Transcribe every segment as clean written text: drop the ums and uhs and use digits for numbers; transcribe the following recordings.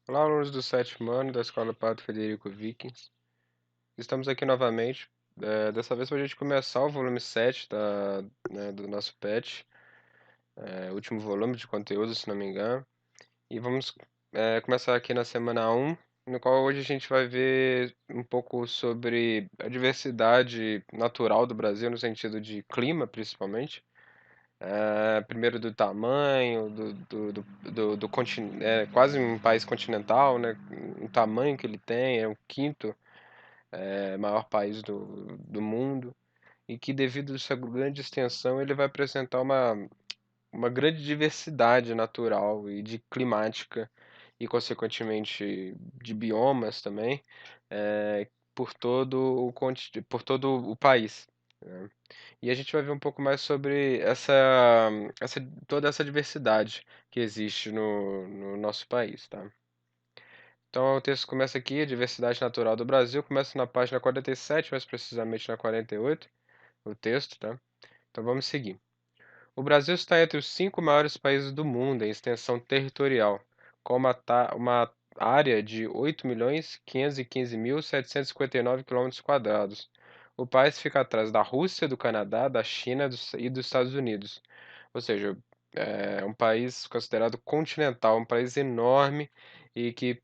Olá, alunos do sétimo ano da Escola Padre Frederico Vikings. Estamos aqui novamente, dessa vez para a gente começar o volume 7 do nosso PET, último volume de conteúdo, se não me engano. E vamos começar aqui na semana 1, no qual hoje a gente vai ver um pouco sobre a diversidade natural do Brasil, no sentido de clima, principalmente. Primeiro do tamanho, quase um país continental, né? O tamanho que ele tem, é o quinto maior país do mundo, e que devido a sua grande extensão ele vai apresentar uma grande diversidade natural e de climática e consequentemente de biomas também, por todo o país, né? E a gente vai ver um pouco mais sobre toda essa diversidade que existe no nosso país, tá? Então o texto começa aqui, a diversidade natural do Brasil, começa na página 47, mais precisamente na 48, o texto, tá? Então vamos seguir. O Brasil está entre os 5 maiores países do mundo em extensão territorial, com uma área de 8.515.759 km². O país fica atrás da Rússia, do Canadá, da China e dos Estados Unidos. Ou seja, é um país considerado continental, um país enorme e que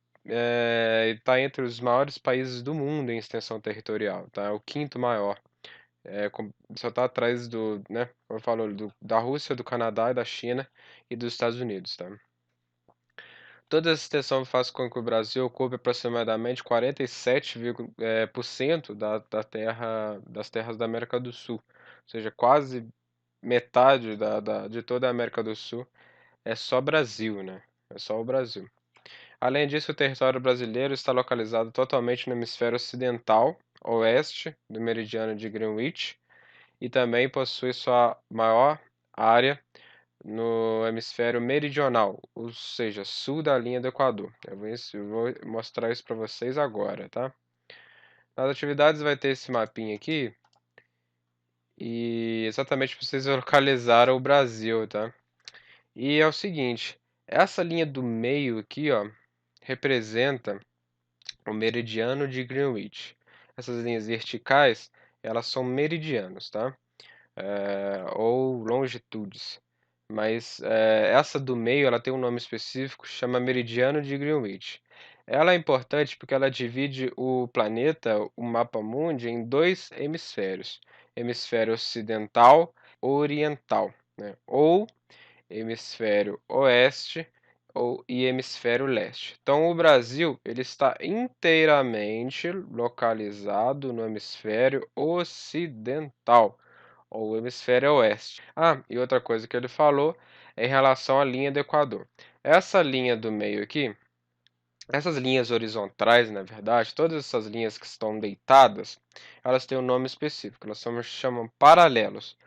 está entre os maiores países do mundo em extensão territorial, tá? É o quinto maior. Só está atrás né, como eu falo, da Rússia, do Canadá, da China e dos Estados Unidos, tá? Toda essa extensão faz com que o Brasil ocupe aproximadamente 47% das terras da América do Sul, ou seja, quase metade de toda a América do Sul é só Brasil, né? É só o Brasil. Além disso, o território brasileiro está localizado totalmente no hemisfério ocidental, oeste do meridiano de Greenwich, e também possui sua maior área no hemisfério meridional, ou seja, sul da linha do Equador. Eu vou mostrar isso para vocês agora, tá? Nas atividades vai ter esse mapinha aqui, e exatamente para vocês localizar o Brasil, tá? E é o seguinte, essa linha do meio aqui, ó, representa o meridiano de Greenwich. Essas linhas verticais, elas são meridianos, tá? Ou longitudes. Mas essa do meio, ela tem um nome específico, chama meridiano de Greenwich. Ela é importante porque ela divide o planeta, o mapa mundi, em dois hemisférios: hemisfério ocidental e oriental, né? Ou hemisfério oeste e hemisfério leste. Então, o Brasil ele está inteiramente localizado no hemisfério ocidental, ou hemisfério oeste. Ah, e outra coisa que ele falou é em relação à linha do Equador. Essa linha do meio aqui, essas linhas horizontais, na verdade, todas essas linhas que estão deitadas, elas têm um nome específico, elas chamam paralelos.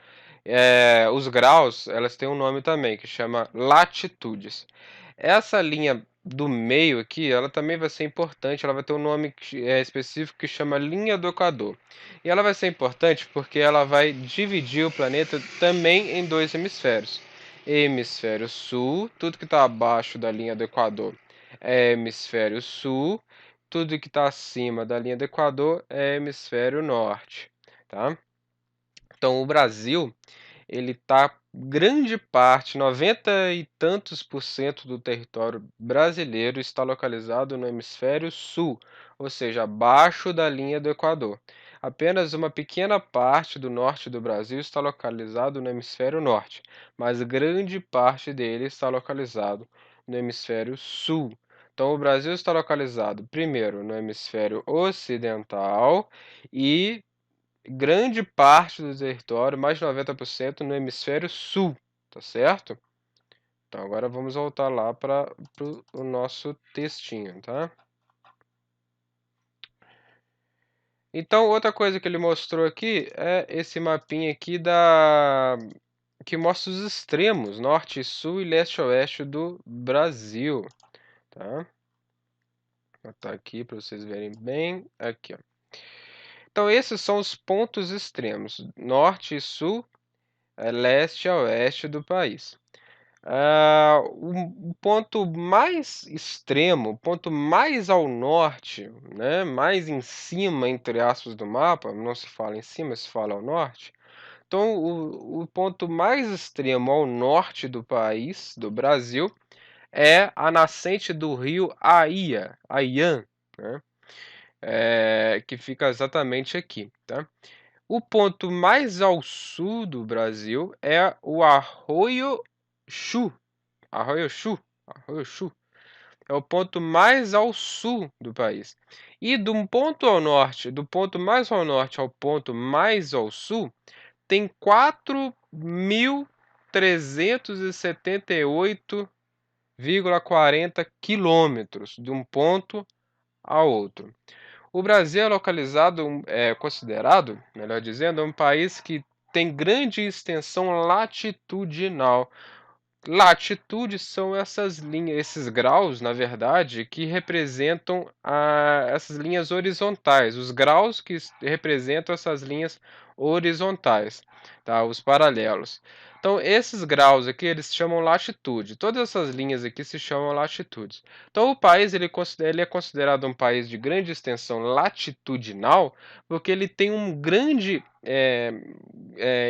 Os graus, elas têm um nome também, que chama latitudes. Essa linha do meio aqui, ela também vai ser importante, ela vai ter um nome específico que chama linha do Equador. E ela vai ser importante porque ela vai dividir o planeta também em dois hemisférios. Hemisfério sul, tudo que está abaixo da linha do Equador é hemisfério sul, tudo que está acima da linha do Equador é hemisfério norte, tá? Então, o Brasil, ele tá grande parte, 90 e tantos por cento do território brasileiro está localizado no hemisfério sul, ou seja, abaixo da linha do Equador. Apenas uma pequena parte do norte do Brasil está localizado no hemisfério norte, mas grande parte dele está localizado no hemisfério sul. Então, o Brasil está localizado primeiro no hemisfério ocidental e grande parte do território, mais de 90%, no hemisfério sul, tá certo? Então agora vamos voltar lá para o nosso textinho, tá? Então outra coisa que ele mostrou aqui é esse mapinha aqui que mostra os extremos, norte e sul e leste e oeste do Brasil, tá? Vou botar aqui para vocês verem bem, aqui, ó. Então esses são os pontos extremos, norte e sul, leste e oeste do país. O ponto mais extremo, o ponto mais ao norte, né, mais em cima, entre aspas, do mapa, não se fala em cima, se fala ao norte. Então, o ponto mais extremo ao norte do país, do Brasil, é a nascente do rio Aian, né, que fica exatamente aqui, tá. O ponto mais ao sul do Brasil é o Chu, Arroio Chu, Arroio Chu, é o ponto mais ao sul do país. E do ponto mais ao norte ao ponto mais ao sul, tem 4.378,40 quilômetros de um ponto a outro. O Brasil é considerado, melhor dizendo, um país que tem grande extensão latitudinal. Latitude são essas linhas, esses graus, na verdade, que representam essas linhas horizontais, os graus que representam essas linhas horizontais, tá? Os paralelos. Então, esses graus aqui, eles se chamam latitude. Todas essas linhas aqui se chamam latitudes. Então, o país ele é considerado um país de grande extensão latitudinal, porque ele tem um grande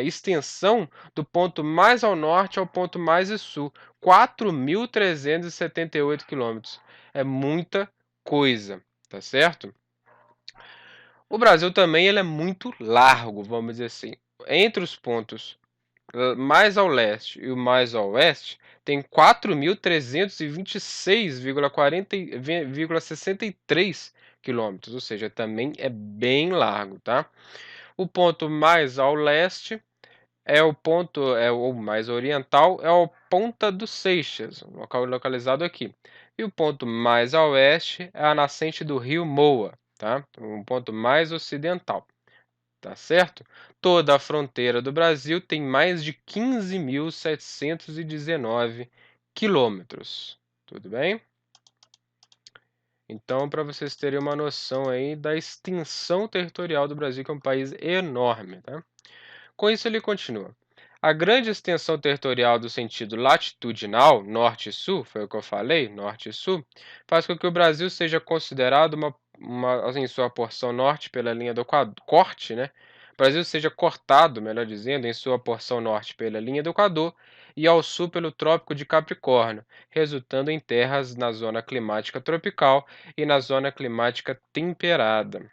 extensão do ponto mais ao norte ao ponto mais ao sul, 4.378 quilômetros. É muita coisa, tá certo? O Brasil também ele é muito largo, vamos dizer assim. Entre os pontos mais ao leste e o mais ao oeste, tem 4.326,63 quilômetros, ou seja, também é bem largo, tá? O ponto mais ao leste o mais oriental é o Ponta dos Seixas, um local localizado aqui. E o ponto mais a oeste é a nascente do rio Moa, tá? Um ponto mais ocidental, tá certo? Toda a fronteira do Brasil tem mais de 15.719 quilômetros. Tudo bem? Então, para vocês terem uma noção aí da extensão territorial do Brasil, que é um país enorme, tá? Com isso, ele continua. A grande extensão territorial do sentido latitudinal, norte e sul, foi o que eu falei, norte e sul, faz com que o Brasil seja considerado em sua porção norte pela linha do corte, né? O Brasil seja cortado, melhor dizendo, em sua porção norte pela linha do Equador e ao sul pelo Trópico de Capricórnio, resultando em terras na zona climática tropical e na zona climática temperada.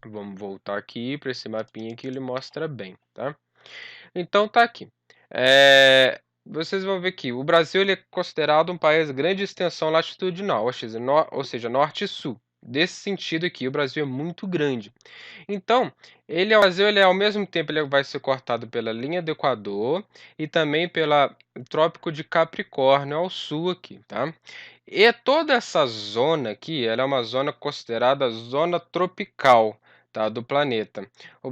Vamos voltar aqui para esse mapinha que ele mostra bem, tá? Então tá aqui. Vocês vão ver que o Brasil ele é considerado um país de grande extensão latitudinal, ou seja, norte e sul. Desse sentido aqui, o Brasil é muito grande. Então, o Brasil, ele, ao mesmo tempo, ele vai ser cortado pela linha do Equador e também pelo Trópico de Capricórnio ao sul aqui, tá? E toda essa zona aqui, ela é uma zona considerada zona tropical, tá, do planeta. O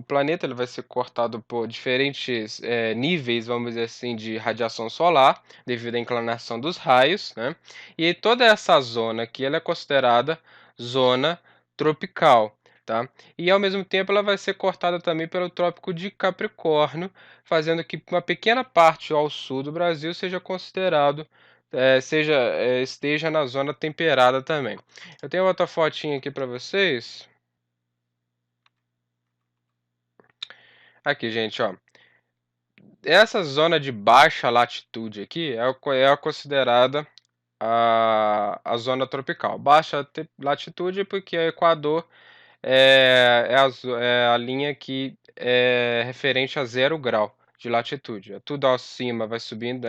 planeta ele vai ser cortado por diferentes níveis, vamos dizer assim, de radiação solar, devido à inclinação dos raios, né? E toda essa zona aqui ela é considerada zona tropical, tá? E ao mesmo tempo ela vai ser cortada também pelo Trópico de Capricórnio, fazendo que uma pequena parte ao sul do Brasil seja considerado esteja na zona temperada também. Eu tenho outra fotinha aqui para vocês. Aqui, gente, ó. Essa zona de baixa latitude aqui é a considerada a zona tropical. Latitude porque o Equador é a linha que é referente a 0 grau de latitude. Tudo acima vai subindo,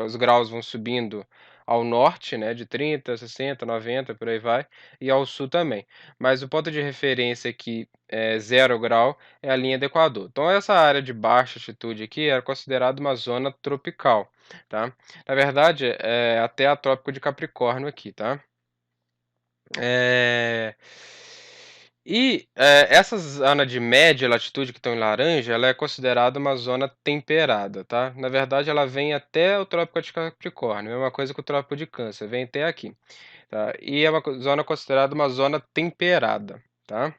os graus vão subindo ao norte, né, de 30, 60, 90, por aí vai, e ao sul também. Mas o ponto de referência aqui, 0 grau, é a linha do Equador. Então essa área de baixa altitude aqui era considerada uma zona tropical, tá? Na verdade, é até a Trópico de Capricórnio aqui, tá? Eh, essa zona de média latitude que estão em laranja, ela é considerada uma zona temperada, tá? Na verdade, ela vem até o Trópico de Capricórnio, é uma coisa que o Trópico de Câncer, vem até aqui, tá? E é uma zona considerada uma zona temperada, tá?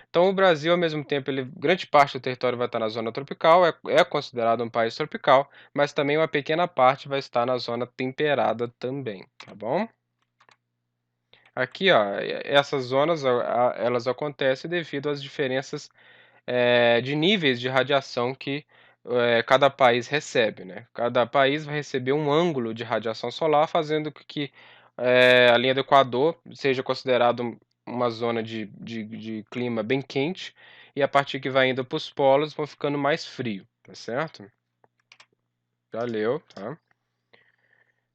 Então o Brasil, ao mesmo tempo, grande parte do território vai estar na zona tropical, é considerado um país tropical, mas também uma pequena parte vai estar na zona temperada também, tá bom? Aqui, ó, essas zonas, elas acontecem devido às diferenças de níveis de radiação que cada país recebe, né? Cada país vai receber um ângulo de radiação solar, fazendo com que a linha do Equador seja considerado uma zona de clima bem quente, e a partir que vai indo para os polos, vão ficando mais frio, tá certo? Valeu, tá?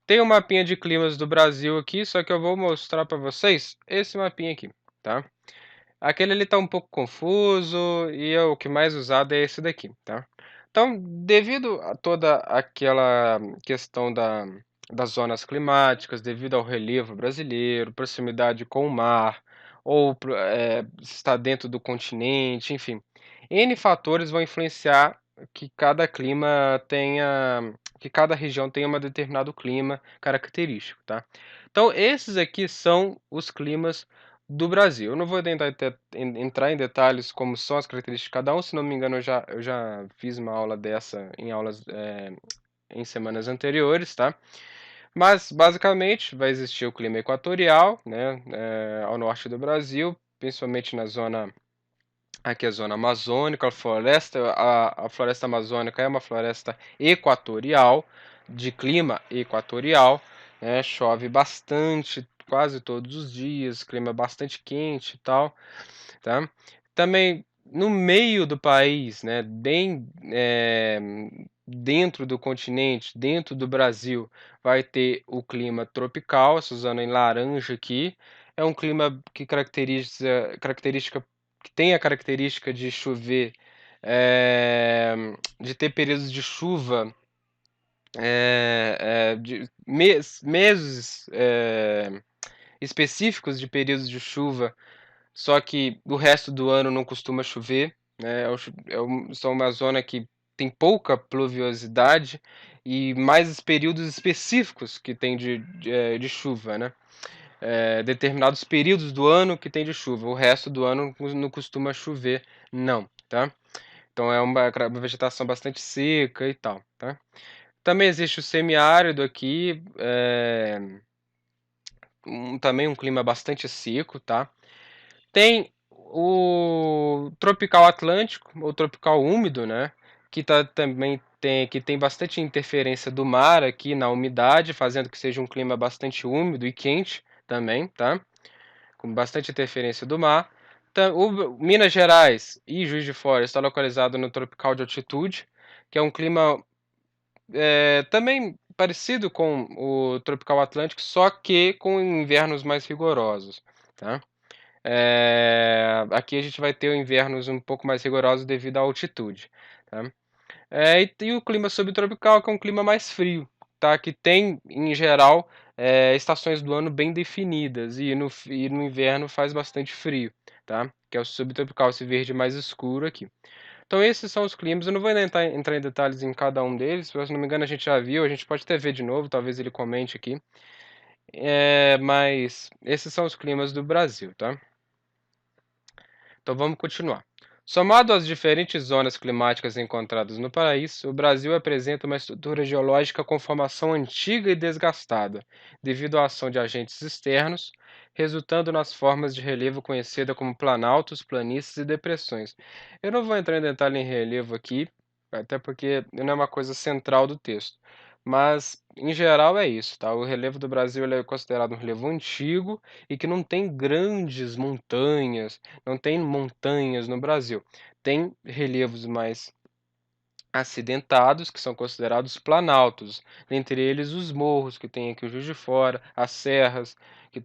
Tem um mapinha de climas do Brasil aqui, só que eu vou mostrar para vocês esse mapinha aqui, tá? Aquele ali tá um pouco confuso e o que mais usado é esse daqui, tá? Então, devido a toda aquela questão das zonas climáticas, devido ao relevo brasileiro, proximidade com o mar, ou estar dentro do continente, enfim, N fatores vão influenciar que cada clima tenha, que cada região tenha um determinado clima característico, tá? Então, esses aqui são os climas do Brasil. Eu não vou entrar em detalhes como são as características de cada um, se não me engano, eu já fiz uma aula dessa em aulas em semanas anteriores, tá? Mas basicamente vai existir o clima equatorial, né, ao norte do Brasil, principalmente na zona. Aqui é a zona amazônica, a floresta amazônica é uma floresta equatorial, de clima equatorial, né? Chove bastante, quase todos os dias, clima bastante quente e tal, tá? Também no meio do país, né? Bem dentro do continente, dentro do Brasil, vai ter o clima tropical, essa zona em laranja aqui. É um clima que característica que tem a característica de chover, de ter períodos de chuva, de meses específicos de períodos de chuva, só que o resto do ano não costuma chover, né? São uma zona que tem pouca pluviosidade e mais períodos específicos que tem de chuva, né? Determinados períodos do ano que tem de chuva, o resto do ano não costuma chover, não, tá? Então é uma vegetação bastante seca e tal, tá? Também existe o semiárido aqui, também um clima bastante seco, tá? Tem o tropical atlântico, ou tropical úmido, né? Também que tem bastante interferência do mar aqui na umidade, fazendo que seja um clima bastante úmido e quente também, tá? Com bastante interferência do mar. Minas Gerais e Juiz de Fora está localizado no tropical de altitude, que é um clima também parecido com o tropical atlântico, só que com invernos mais rigorosos, tá? Aqui a gente vai ter invernos um pouco mais rigorosos devido à altitude, tá? E o clima subtropical, que é um clima mais frio, tá? Que tem, em geral, estações do ano bem definidas, e no inverno faz bastante frio, tá? Que é o subtropical, esse verde mais escuro aqui. Então esses são os climas, eu não vou entrar em detalhes em cada um deles, se não me engano a gente já viu, a gente pode até ver de novo, talvez ele comente aqui. Mas esses são os climas do Brasil, tá? Então vamos continuar. Somado às diferentes zonas climáticas encontradas no país, o Brasil apresenta uma estrutura geológica com formação antiga e desgastada, devido à ação de agentes externos, resultando nas formas de relevo conhecidas como planaltos, planícies e depressões. Eu não vou entrar em detalhe em relevo aqui, até porque não é uma coisa central do texto. Mas, em geral, é isso, tá? O relevo do Brasil ele é considerado um relevo antigo e que não tem grandes montanhas, não tem montanhas no Brasil. Tem relevos mais acidentados, que são considerados planaltos, dentre eles os morros, que tem aqui o Juiz de Fora, as serras, que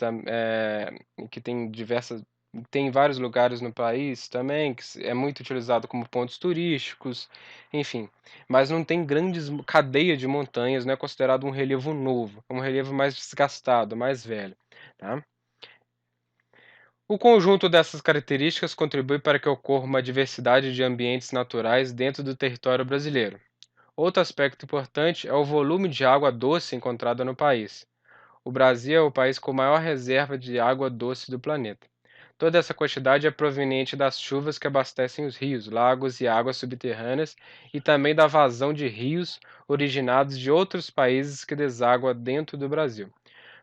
tem vários lugares no país também, que é muito utilizado como pontos turísticos, enfim. Mas não tem grandes cadeia de montanhas, não é considerado um relevo novo, é um relevo mais desgastado, mais velho, tá? O conjunto dessas características contribui para que ocorra uma diversidade de ambientes naturais dentro do território brasileiro. Outro aspecto importante é o volume de água doce encontrada no país. O Brasil é o país com maior reserva de água doce do planeta. Toda essa quantidade é proveniente das chuvas que abastecem os rios, lagos e águas subterrâneas e também da vazão de rios originados de outros países que deságua dentro do Brasil.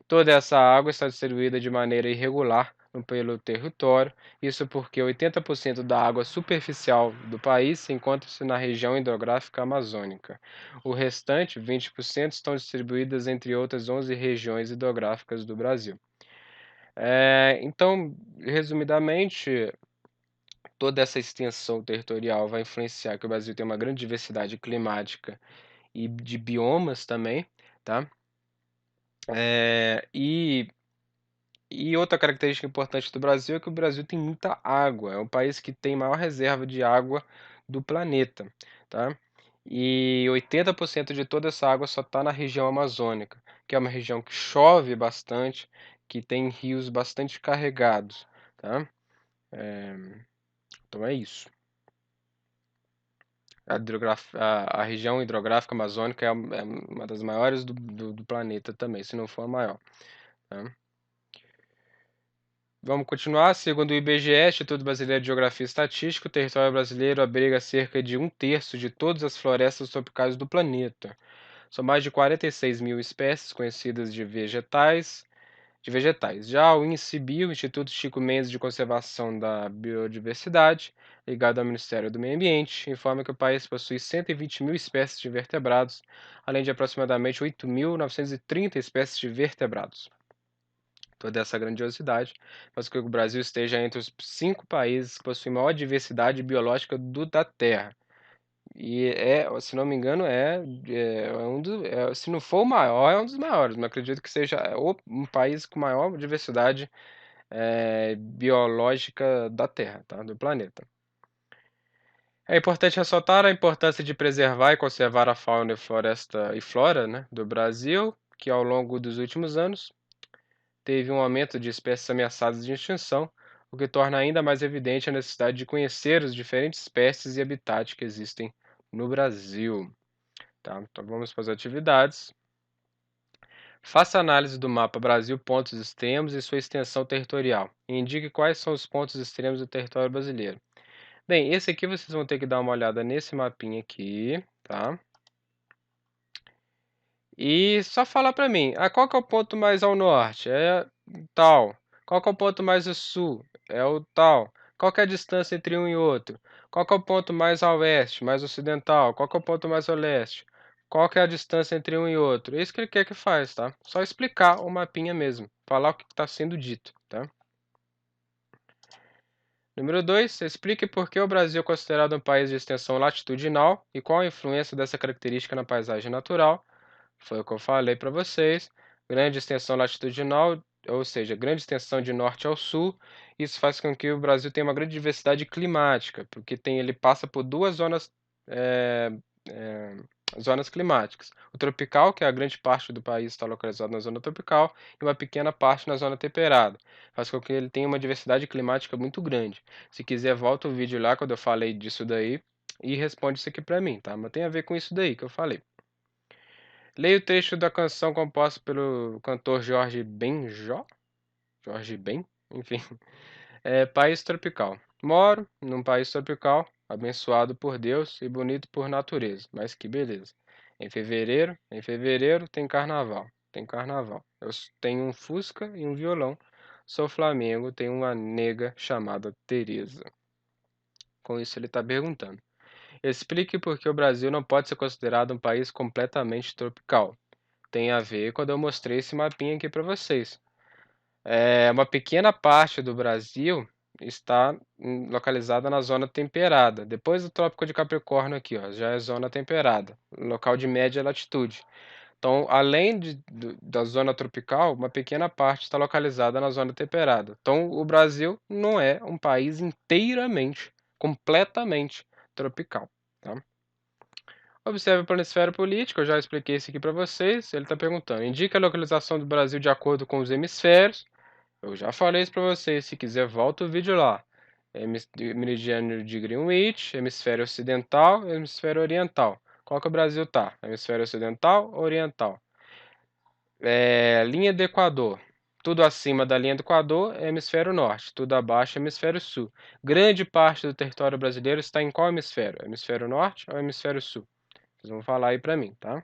Toda essa água está distribuída de maneira irregular pelo território, isso porque 80% da água superficial do país encontra-se na região hidrográfica amazônica. O restante, 20%, estão distribuídas entre outras 11 regiões hidrográficas do Brasil. Então, resumidamente, toda essa extensão territorial vai influenciar que o Brasil tem uma grande diversidade climática e de biomas também, tá? Eh, e E outra característica importante do Brasil é que o Brasil tem muita água, é o país que tem maior reserva de água do planeta, tá? E 80% de toda essa água só está na região amazônica, que é uma região que chove bastante, que tem rios bastante carregados, tá? Eh, então é isso. A região hidrográfica amazônica é uma das maiores do planeta também, se não for a maior, tá? Vamos continuar. Segundo o IBGE, Instituto Brasileiro de Geografia e Estatística, o território brasileiro abriga cerca de um terço de todas as florestas tropicais do planeta. São mais de 46 mil espécies conhecidas de vegetais. Já o INCBio, o Instituto Chico Mendes de Conservação da Biodiversidade, ligado ao Ministério do Meio Ambiente, informa que o país possui 120 mil espécies de vertebrados, além de aproximadamente 8.930 espécies de vertebrados. Toda essa grandiosidade faz com que o Brasil esteja entre os 5 países que possuem maior diversidade biológica da Terra. E se não me engano, se não for o maior, é um dos maiores. Mas acredito que seja um país com maior diversidade biológica da Terra, tá? Do planeta. É importante ressaltar a importância de preservar e conservar a fauna e flora, né, do Brasil, que ao longo dos últimos anos teve um aumento de espécies ameaçadas de extinção, o que torna ainda mais evidente a necessidade de conhecer as diferentes espécies e habitats que existem no Brasil. Tá? Então vamos para as atividades. Faça análise do mapa Brasil, pontos extremos e sua extensão territorial. E indique quais são os pontos extremos do território brasileiro. Bem, esse aqui vocês vão ter que dar uma olhada nesse mapinha aqui, tá? E só falar para mim, qual que é o ponto mais ao norte? É tal. Qual que é o ponto mais ao sul? É o tal. Qual que é a distância entre um e outro? Qual que é o ponto mais ao oeste, mais ocidental? Qual que é o ponto mais ao leste? Qual que é a distância entre um e outro? É isso que ele quer que faz, tá? Só explicar o mapinha mesmo, falar o que está sendo dito, tá? Número 2, explique por que o Brasil é considerado um país de extensão latitudinal e qual a influência dessa característica na paisagem natural. Foi o que eu falei para vocês. Grande extensão latitudinal, ou seja, grande extensão de norte ao sul. Isso faz com que o Brasil tenha uma grande diversidade climática, porque ele passa por duas eh, eh, zonas climáticas. O tropical, que é a grande parte do país está localizado na zona tropical, e uma pequena parte na zona temperada. Faz com que ele tenha uma diversidade climática muito grande. Se quiser, volta o vídeo lá quando eu falei disso daí e responde isso aqui para mim, tá? Mas tem a ver com isso daí que eu falei. Leia o trecho da canção composta pelo cantor Jorge Benjó. Jorge Ben? Enfim. País tropical. Moro num país tropical, abençoado por Deus e bonito por natureza. Mas que beleza. Em fevereiro tem carnaval. Tem carnaval. Eu tenho um Fusca e um violão. Sou Flamengo, tenho uma nega chamada Teresa. Com isso ele está perguntando. Explique por que o Brasil não pode ser considerado um país completamente tropical. Tem a ver quando eu mostrei esse mapinha aqui para vocês. Uma pequena parte do Brasil está localizada na zona temperada. Depois do Trópico de Capricórnio aqui, ó, já é zona temperada, local de média latitude. Então, além da zona tropical, uma pequena parte está localizada na zona temperada. Então, o Brasil não é um país inteiramente, completamente tropical, tá? Observe o planisfério político, eu já expliquei isso aqui para vocês. Ele está perguntando: indique a localização do Brasil de acordo com os hemisférios. Eu já falei isso para vocês. Se quiser, volta o vídeo lá. Meridiano de Greenwich, hemisfério ocidental, hemisfério oriental. Qual que o Brasil tá? Hemisfério ocidental ou oriental? Linha do Equador. tudo acima da linha do Equador é hemisfério norte, tudo abaixo é hemisfério sul. Grande parte do território brasileiro está em qual hemisfério? Hemisfério norte ou hemisfério sul? Vocês vão falar aí para mim, tá?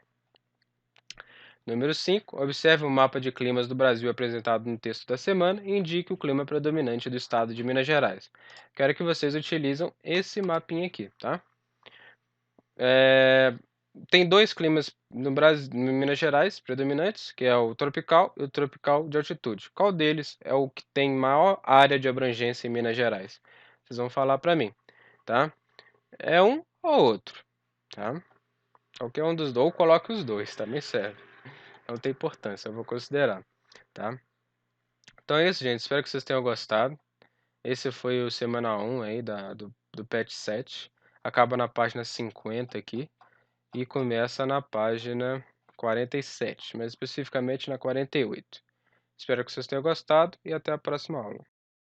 Número 5. Observe o mapa de climas do Brasil apresentado no texto da semana e indique o clima predominante do estado de Minas Gerais. Quero que vocês utilizem esse mapinha aqui, tá? Tem dois climas no Brasil, em Minas Gerais predominantes, que é o tropical e o tropical de altitude. Qual deles é o que tem maior área de abrangência em Minas Gerais? Vocês vão falar para mim, tá? É um ou outro, tá? Qualquer um dos dois, ou coloque os dois, também serve. Não tem importância, eu vou considerar, tá? Então é isso, gente. Espero que vocês tenham gostado. Esse foi o semana 1 aí do PET 7. Acaba na página 50 aqui e começa na página 47, mais especificamente na 48. Espero que vocês tenham gostado e até a próxima aula.